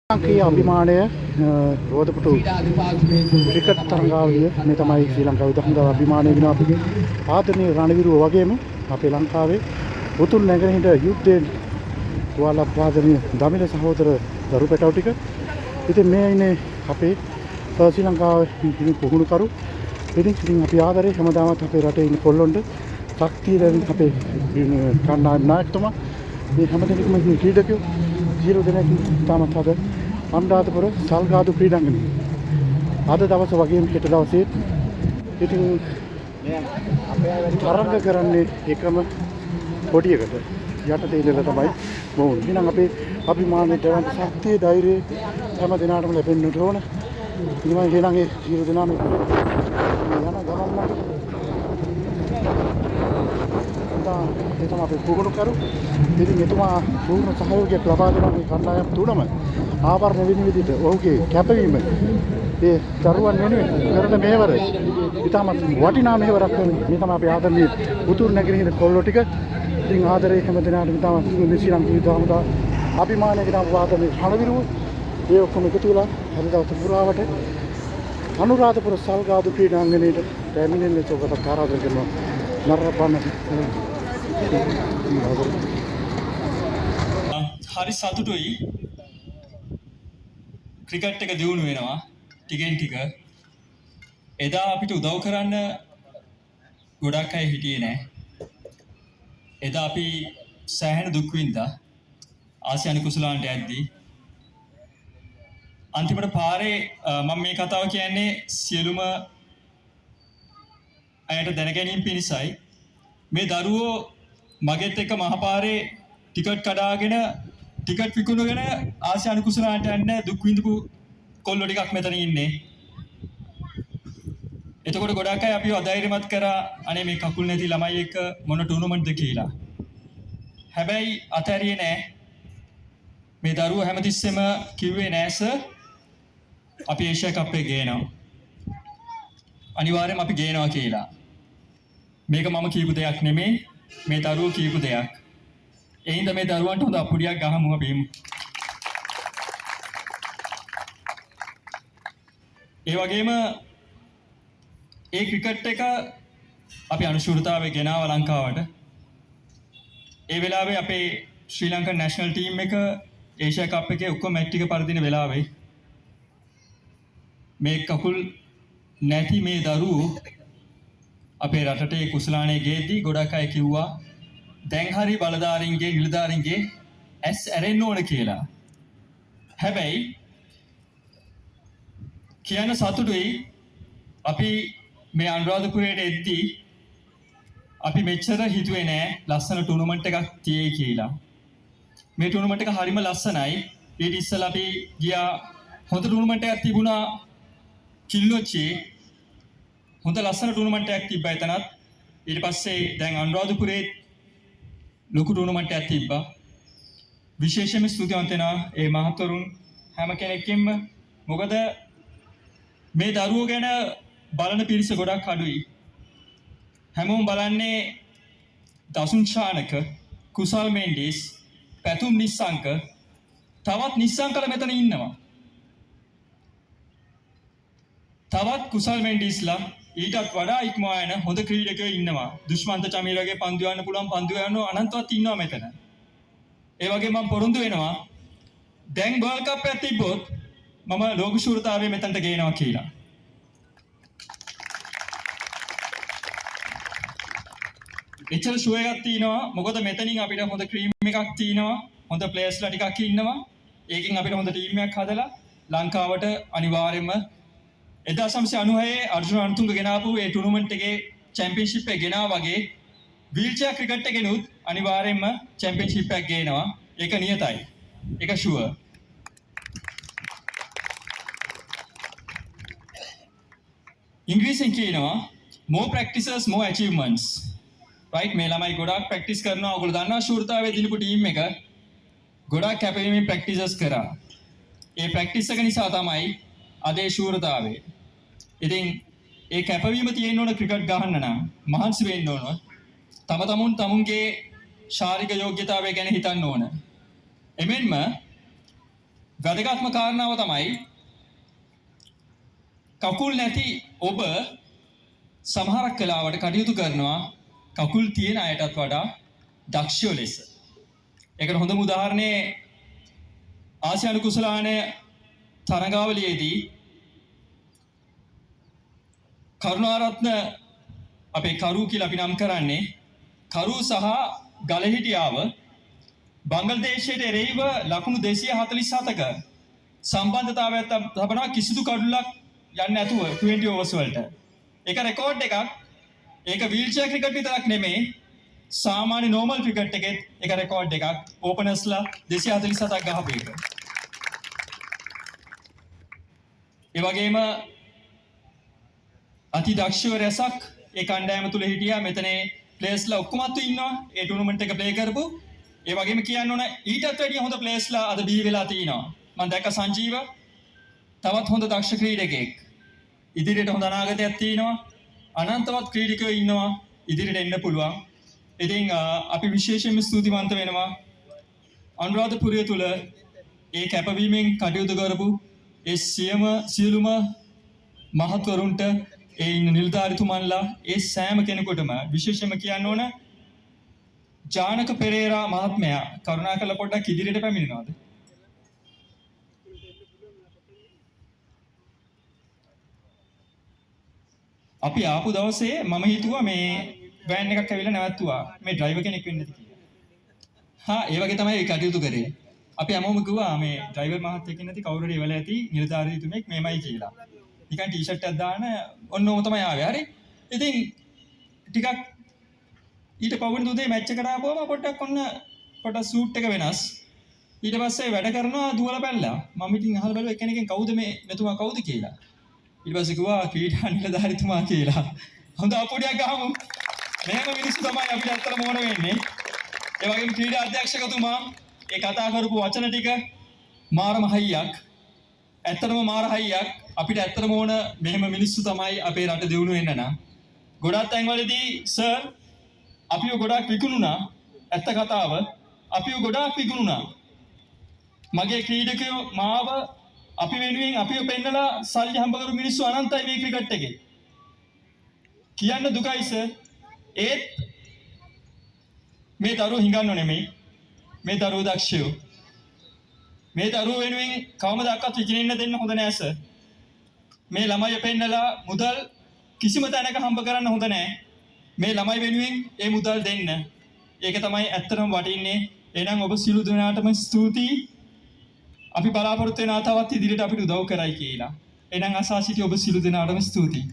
ලංකාවේ අභිමානය රෝදපුටු ක්‍රිකට් තරඟාවලිය මේ තමයි ශ්‍රී ලංකාවේ දහඳ අභිමානය වෙන අපගේ ආදරණීය රණවිරුව වගේම අපේ ලංකාවේ උතුරු නැගෙනහිර යුද්ධයෙන් තුවාල ආදරණීය දමිළ සහෝදර දරු පැටව ටික. ඉතින් මේ ඉන්නේ අපේ ශ්‍රී ලංකාවේ පුහුණුකරු. ඉතින් අපි ආදරේ හැමදාමත් අපේ රටේ ඉන්න කොල්ලොන්ට ශක්තිය දෙන අපේ කණ්ඩායම් නායකතුමා මේ හැමදෙනෙක්ම ක්‍රීඩකයෝ සියලු දෙනෙක් තාමත් අද අනුරාධපුර සල්ගාදු ක්‍රීඩාංගණයේ අද දවස වගේම හෙට දවසේ ඉතින් තරඟ කරන්නේ එකම කොටියකට යටතේ ඉඳලා තමයි මොවුන්. එහෙනම් අපේ අභිමානයේ දවන්ත ශක්තිය ධෛර්යය හැම දිනකටම ලැබෙන්න ඕන. ඉතින් මම එහෙනම් ඒ සියලු දෙනාම යන ගමන් ඒ තමයි අපේ පුහුණුකරු. ඉතින් එතුමා පූර්ණ සහයෝගයක් ලබා දෙනවා මේ කණ්ඩායම තුනම ආවරණ වෙන විදිහට ඔහුගේ කැපවීම ඒ දරුවන් වෙනුවෙන් කරන මෙහෙවර ඉතාමත් වටිනා මෙහෙවරක් මේ තමයි අපේ ආදරණීය උතුරු නැගෙනහිර කොල්ලෝ ටික. ඉතින් ආදරේ හැම දිනකටම ඉතාමත් ශ්‍රී ලංකාවේ දාමදා අභිමානයකට වාදනයේ රණවිරුව ඒ ඔක්කොම එකතු වෙලා අද දවස් පුරාවට අනුරාධපුර සල්ගාදු ක්‍රීඩාංගණයට පැමිණෙන්න චෝකත ආරාධනා කරනවා. නරපන්න හරි සතුටුයි ක්‍රිකට් එක දියුණු වෙනවා ටිකෙන් ටික. එදා අපිට උදව් කරන්න ගොඩක් අය හිටියේ නෑ. එදා අපි සෑහෙන දුක් විඳා ආසියානු කුසලාන්ට යද්දී. අන්තිමට පාරේ මම මේ කතාව කියන්නේ සියලුම අයට දැනගැනීම පිණිසයි. මේ දරුවෝ මගෙත් එක්ක මහපාරේ ටිකට් කඩාගෙන ටිකට් විකුණගෙන ආසියානු කුසලාන්ට යන්න දුක් විඳපු කොල්ලෝ ටිකක් මෙතන ඉන්නේ. එතකොට ගොඩක් අය අපිව අධෛර්යමත් කරා අනේ මේ කකුල් නැති ළමයි එක්ක මොන ටූර්නමන්ට්ද කියලා. හැබැයි අතහැරියේ නෑ. මේ දරුවෝ හැමතිස්සෙම කිව්වේ නෑ සර් අපි ඒෂියා කප් එක ගේනවා. අනිවාර්යයෙන්ම අපි ගේනවා කියලා. මේක මම කියපු දෙයක් නෙමෙයි මේ දරුවෝ කියපු දෙයක්. ඒ හින්දා මේ දරුවන්ට හොඳ අපුඩියක් ගහමු අපි. ඒ වගේම ඒ ක්‍රිකට් එක අපි අනුශූරතාවයේ ගෙනාව ලංකාවට. ඒ වෙලාවේ අපේ ශ්‍රී ලංකන් නැෂනල් ටීම් එක ඒෂියා කප් එකේ ඔක්කොම මැච් ටික පරදින වෙලාවේ මේ කකුල් නැති මේ දරුවෝ අපේ රටේ කුසලානේ ගේද්දී ගොඩක් අය කිව්වා දැන් හරි බලධාරීන්ගේ නිලධාරීන්ගේ ඇස් ඇරෙන්න ඕන කියලා. හැබැයි කියන සතුටුයි අපි මේ අනුරාධපුරයට එද්දී අපි මෙච්චර හිතුවේ නෑ ලස්සන ටූර්නමන්ට් එකක් තියෙයි කියලා. මේ ටූර්නමන්ට් එක හරිම ලස්සනයි. ඊට ඉස්සෙල්ලා අපි ගියා හොඳ ටූර්නමන්ට් එකක් තිබුණා කිල්ලොච්චේ. හොඳ ලස්සන ටූර්නමන්ට් එකක් තිබ්බා එතනත්. ඊට පස්සේ දැන් අනුරාධපුරේ ලොකු ටූර්නමන්ට් එකක් තිබ්බා. විශේෂයෙන්ම ස්තුතිවන්ත වෙනවා ඒ මහතුරුන් හැම කෙනෙක්ගෙම. මොකද මේ දරුවෝ ගැන බලන පිරිස ගොඩක් අඩුයි. හැමෝම බලන්නේ දසුන් ශානක, කුසල් මෙන්ඩිස්, පැතුම් නිස්සංක, තවත් නිස්සංකල මෙතන ඉන්නවා. තවත් කුසල් මෙන්ඩිස්ලා ඊටත් වඩා ඉක්මවා යන හොඳ ක්‍රීඩකයෝ ඉන්නවා. දුෂ්මන්ත චමීර වගේ පන්දු යන්න පුළුවන් පන්දු යන්නෝ අනන්තවත් ඉන්නවා මෙතන. ඒ වගේ මම පොරොන්දු වෙනවා දැන් වර්ල්ඩ් කප් එකක් තිබ්බොත් මම ලෝක ශූරතාවය මෙතනට ගේනවා කියලා. එච්චර ෂෝ එකක් තියෙනවා. මොකද මෙතනින් අපිට හොඳ ක්‍රීම් එකක් තියෙනවා. හොඳ ප්ලේයර්ස්ලා ටිකක් ඉන්නවා. ඒකෙන් අපිට හොඳ ටීම් එකක් හදලා ලංකාවට අනිවාර්යයෙන්ම 1996 අර්ජුන අන්තුංග ගෙනාවු ඒ ටූර්නමන්ට් එකේ චැම්පියන්ෂිප් එක ගෙනා වගේ වීල්චෙයාර් ක්‍රිකට් එකෙනුත් අනිවාර්යයෙන්ම චැම්පියන්ෂිප් එකක් ගේනවා. ඒක නියතයි. ඒක ෂුවර්. ඉංග්‍රීසියෙන් කියනවා more practices more achievements. right මේ ළමයි ගොඩාක් ප්‍රැක්ටිස් කරනවා. ඔයගොල්ලෝ දන්නවා ශූරතාවයේ දිනපු ටීම් එක ගොඩාක් කැපවීමෙන් ප්‍රැක්ටිසස් කරා. ඒ ප්‍රැක්ටිස් එක නිසා තමයි අද ඒ ශූරතාවය. ඉතින් ඒ කැපවීම තියෙන්න ඕන ක්‍රිකට් ගහන්න නම් මහන්සි වෙන්න ඕන. තමුන්ගේ ශාරීරික යෝග්‍යතාවය ගැන හිතන්න ඕන. එමෙන්ම වැදගත්ම කාරණාව තමයි කකුල් නැති ඔබ සමහරක් වෙලාවට කටයුතු කරනවා කකුල් තියෙන අයටත් වඩා දක්ෂයෝ ලෙස. ඒකට හොඳම උදාහරණේ ආසියානු කුසලාන තරගාවලියේදී කරුණාරත්න අපේ කරු කියලා අපි නම් කරන්නේ කරු සහ ගලහිටියාව බංග්ලාදේශයට එරෙහිව ලකුණු 247ක සම්බන්ධතාවයක් තබනවා කිසිදු කඩුලක් යන්නේ නැතුව 20 overs වලට. ඒක රෙකෝඩ් එකක්. ඒක වීල්චෙයාර් ක්‍රිකට් විතරක් නෙමෙයි සාමාන්‍ය නෝමල් ක්‍රිකට් එකෙත් ඒක රෙකෝඩ් එකක්. ඕපනර්ස්ලා 247ක් ගහපු එක. ඒ වගේම අති දක්ෂව රැසක් ඒ කණ්ඩායම තුල හිටියා. මෙතනේ ප්ලේයර්ස්ලා ඔක්කොමත් ඉන්නවා. ඒ ටූර්නමන්ට් එක ප්ලේ කරපු. ඒ වගේම කියන්න ඕන ඊටත් වැඩිය හොඳ ප්ලේයර්ස්ලා අද බිහි වෙලා තිනවා. මම දැක්ක සංජීව තවත් හොඳ දක්ෂ ක්‍රීඩකයෙක්. ඉදිරියට හොඳ අනාගතයක් තියෙනවා. අනන්තවත් ක්‍රීඩකයෝ ඉන්නවා. ඉදිරියට එන්න පුළුවන්. ඉතින් අපි විශේෂයෙන්ම ස්තුතිවන්ත වෙනවා අනුරාධපුරය තුල ඒ කැපවීමෙන් කටයුතු කරපු ඒ සියලුම මහත්වරුන්ට ඒ නිලධාරිතුමන්ලා ඒ සෑම කෙනෙකුටම විශේෂයෙන්ම කියන්න ඕන ජානක පෙරේරා මහත්මයා කරුණාකරලා පොඩ්ඩක් ඉදිරියට පැමිණෙනවද? අපි ආපු දවසේ මම හිතුවා මේ වෑන් එකක් ඇවිල්ලා නැවතුවා මේ ඩ්‍රයිවර් කෙනෙක් වෙන්න ඇති කියලා. ඒ වගේ තමයි කටයුතු කරේ. අපි හැමෝම කිව්වා මේ ඩ්‍රයිවර් මහත්තයෙක් නැති කවුරු හරි ඉවල ඇති නිලධාරීතුමෙක් මේමයි කියලා. නිකන් ටී-ෂර්ට් එකක් දාන ඔන්නෝම තමයි ආවේ. හරි. ඉතින් ටිකක් ඊට පවුනේ උදේ මැච් එකට ආපුවම පොඩ්ඩක් සූට් එක වෙනස්. ඊට පස්සේ වැඩ කරනවා දුවලා බැලලා. මම ඉතින් අහලා බැලුවා එක්කෙනෙක්ගෙන් කවුද මෙතුමා කවුද කියලා. ඊට පස්සේ කිව්වා ක්‍රීඩා නිලධාරීතුමා කියලා. හොඳ අපුඩියක් ගහමු. මෙහෙම මිනිස්සු තමයි අපිට අත්තර මොන වෙන්නේ. ඒ වගේම ක්‍රීඩා අධ්‍යක්ෂකතුමා ඒ කතා කරපු වචන ටික මාරම හයියක්. ඇත්තටම මාර හයියක්. අපිට ඇත්තටම ඕන මෙහෙම මිනිස්සු තමයි අපේ රට දියුණු වෙන්න නම්. ගොඩක් තැන්වලදී සර් අපිව ගොඩක් විකුණුණා. ඇත්ත කතාව අපිව ගොඩක් විකුණුණා. මගේ ක්‍රීඩකයෝ මාව අපි වෙනුවෙන් අපිව පෙන්නලා සල්ලි හම්බ කරපු මිනිස්සු අනන්තයි මේ ක්‍රිකට් එකේ. කියන්න දුකයි සර්. ඒත් මේ දරුවෝ හිඟන්නෝ නෙමෙයි. මේ දරුවෝ දක්ෂයෝ. මේ දරුවෝ වෙනුවෙන් කවමදාකවත් විකිනෙන්න දෙන්න හොඳ නෑ සර්. මේ ළමයි පෙන්නලා මුදල් කිසිම තැනක හම්බ කරන්න හොඳ නෑ. මේ ළමයි වෙනුවෙන් ඒ මුදල් දෙන්න. ඒක තමයි ඇත්තටම වටින්නේ. එහෙනම් ඔබ සියලු දෙනාටම ස්තුතියි. අපි බලාපොරොත්තු වෙනා තවත් ඉදිරියට අපිට උදව් කරයි කියලා. එහෙනම් අසා සිටි ඔබ සියලු දෙනාටම ස්තුතියි.